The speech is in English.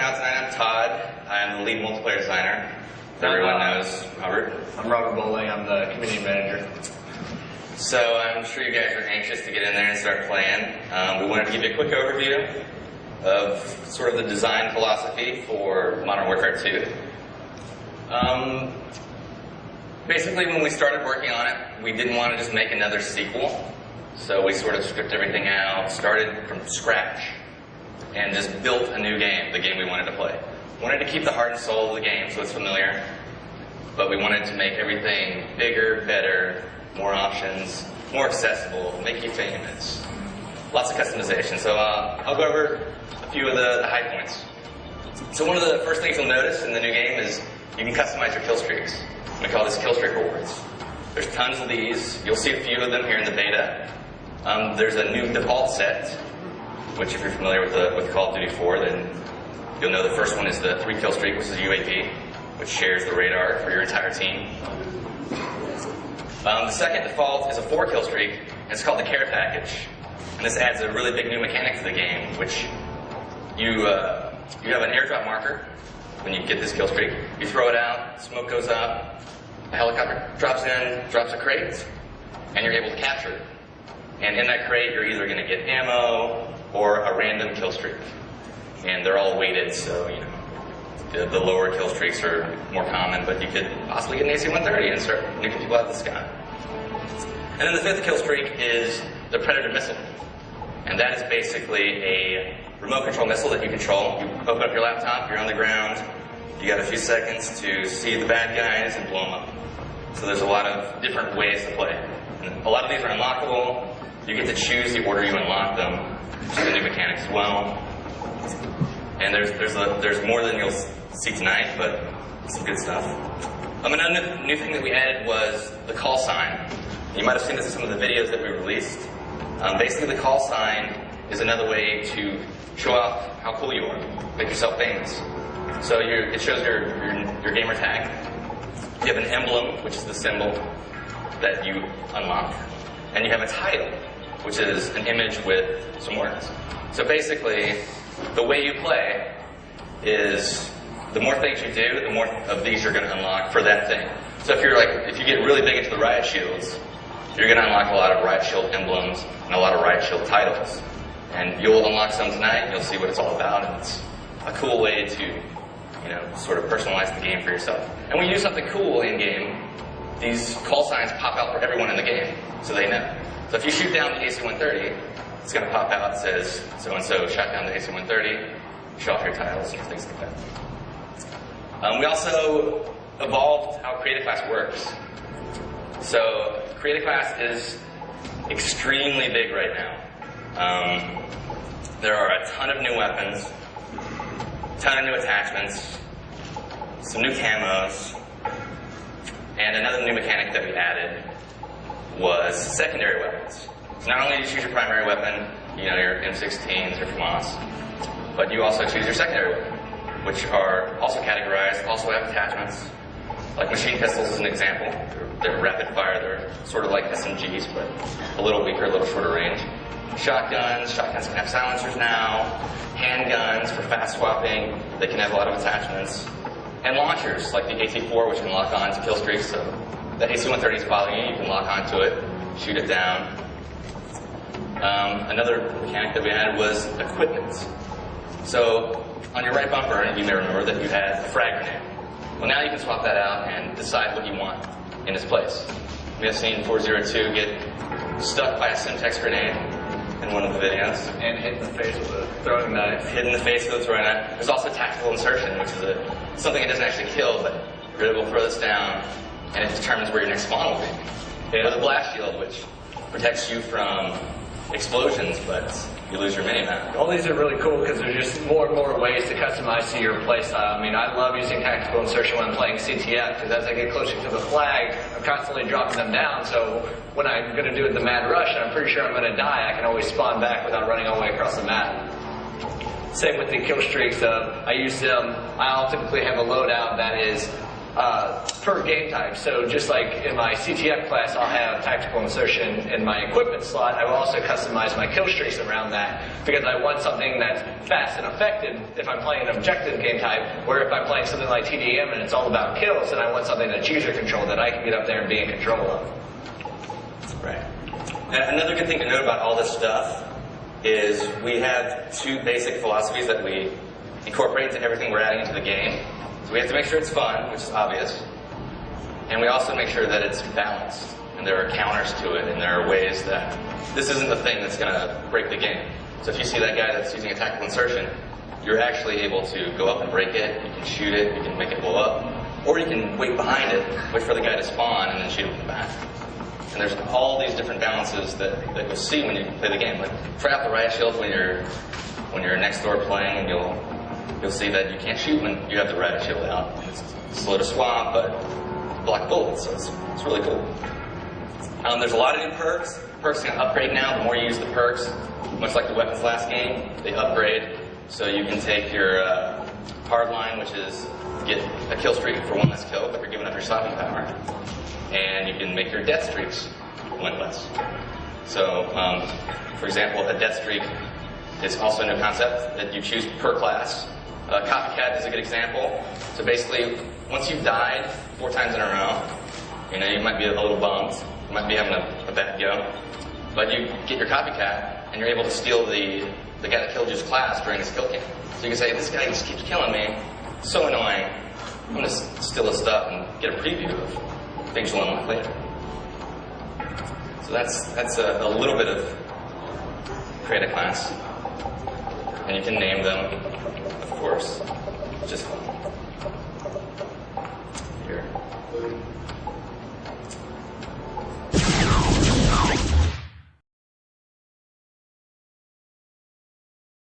out tonight. I'm Todd. I'm the lead multiplayer designer. Everyone knows Robert. I'm Robert Bowling. I'm the community manager. So I'm sure you guys are anxious to get in there and start playing. We wanted to give you a quick overview of sort of the design philosophy for Modern Warfare 2. Basically, when we started working on it, we didn't want to just make another sequel. So we sort of stripped everything out, started from scratch, and just built a new game, the game we wanted to play. Wanted to keep the heart and soul of the game so it's familiar, but we wanted to make everything bigger, better, more options, more accessible, make you famous. Lots of customization. So I'll go over a few of the high points. So one of the first things you'll notice in the new game is you can customize your kill streaks. We call this kill streak rewards. There's tons of these. You'll see a few of them here in the beta. There's a new default set, which if you're familiar with Call of Duty 4, then you'll know the first one is the 3 kill streak, which is UAV, which shares the radar for your entire team. The second default is a 4 kill streak, and it's called the care package. And this adds a really big new mechanic to the game, which you have an airdrop marker when you get this kill streak. You throw it out, smoke goes up, a helicopter drops in, drops a crate, and you're able to capture it. And in that crate, you're either going to get ammo or a random kill streak. And they're all weighted, so the lower kill streaks are more common, but you could possibly get an AC-130 and start nuking people out of the sky. And then the 5th kill streak is the Predator missile. And that is basically a remote control missile that you control. You open up your laptop, you're on the ground, you got a few seconds to see the bad guys and blow them up. So there's a lot of different ways to play. And a lot of these are unlockable. You get to choose the order you unlock them, which is a new mechanic as well. And there's more than you'll see tonight, but some good stuff. Another new thing that we added was the call sign. You might have seen this in some of the videos that we released. Basically, the call sign is another way to show off how cool you are, make yourself famous. So it shows your gamer tag. You have an emblem, which is the symbol that you unlock, and you have a title, which is an image with some words. So basically, the way you play is the more things you do, the more of these you're going to unlock for that thing. So if you get really big into the riot shields, you're going to unlock a lot of riot shield emblems and a lot of riot shield titles. And you'll unlock some tonight, and you'll see what it's all about, and it's a cool way to, sort of personalize the game for yourself. And when you do something cool in-game, these call signs pop out for everyone in the game, so they know. So if you shoot down the AC-130, it's going to pop out that says, so-and-so shot down the AC-130, show off your titles and things like that. We also evolved how Creative Class works. So Creative Class is extremely big right now. There are a ton of new weapons, a ton of new attachments, some new camos, and another new mechanic that we added was secondary weapons. So not only do you choose your primary weapon, your M16s or FAMAS, but you also choose your secondary weapon, which are also categorized, also have attachments. Like machine pistols is an example. They're rapid fire, they're sort of like SMGs, but a little weaker, a little shorter range. Shotguns can have silencers now. Handguns for fast swapping, they can have a lot of attachments. And launchers, like the AT-4, which can lock on to kill streaks. So the AC-130 is following you, you can lock onto it, shoot it down. Another mechanic that we added was equipment. So on your right bumper, you may remember that you had a frag grenade. Well, now you can swap that out and decide what you want in its place. We have seen 402 get stuck by a Semtex grenade in one of the videos. And hit in the face with a throwing knife. Hit in the face with a throwing knife. There's also tactical insertion, which is something that doesn't actually kill, but you're able to throw this down, and it determines where your next spawn will be. Or the blast shield, which protects you from explosions, but you lose your mini-map. All these are really cool because there's just more and more ways to customize to your playstyle. I mean, I love using tactical insertion when I'm playing CTF because as I get closer to the flag, I'm constantly dropping them down. So when I'm going to do the mad rush and I'm pretty sure I'm going to die, I can always spawn back without running all the way across the map. Same with the kill streaks. I use them. I'll typically have a loadout that is per game type. So just like in my CTF class, I'll have tactical insertion in my equipment slot. I will also customize my kill streaks around that because I want something that's fast and effective if I'm playing an objective game type, where if I'm playing something like TDM and it's all about kills, then I want something that's user controlled that I can get up there and be in control of. Right. And another good thing to note about all this stuff is we have two basic philosophies that we incorporate into everything we're adding into the game. So we have to make sure it's fun, which is obvious, and we also make sure that it's balanced, and there are counters to it, and there are ways that this isn't the thing that's going to break the game. So if you see that guy that's using a tactical insertion, you're actually able to go up and break it, you can shoot it, you can make it blow up, or you can wait behind it, wait for the guy to spawn, and then shoot him in the back. And there's all these different balances that you'll see when you play the game. Like try out the riot shield when you're next door playing, and you'll see that you can't shoot when you have the riot shield out. It's slow to swap, but block bullets, so it's really cool. There's a lot of new perks. Perks can upgrade now. The more you use the perks, much like the weapons last game, they upgrade. So you can take your hard line, which is get a kill streak for one less kill, but you're giving up your slapping power. And you can make your death streaks one less. So, for example, a death streak is also a new concept that you choose per class. Copycat is a good example. So basically, once you've died 4 times in a row, you might be a little bummed, you might be having a bad go, but you get your copycat, and you're able to steal the guy that killed you's class during his kill cam. So you can say, this guy just keeps killing me, so annoying, I'm going to steal his stuff and get a preview of things you'll unlock later. So that's a little bit of create a class. And you can name them, of course, just here.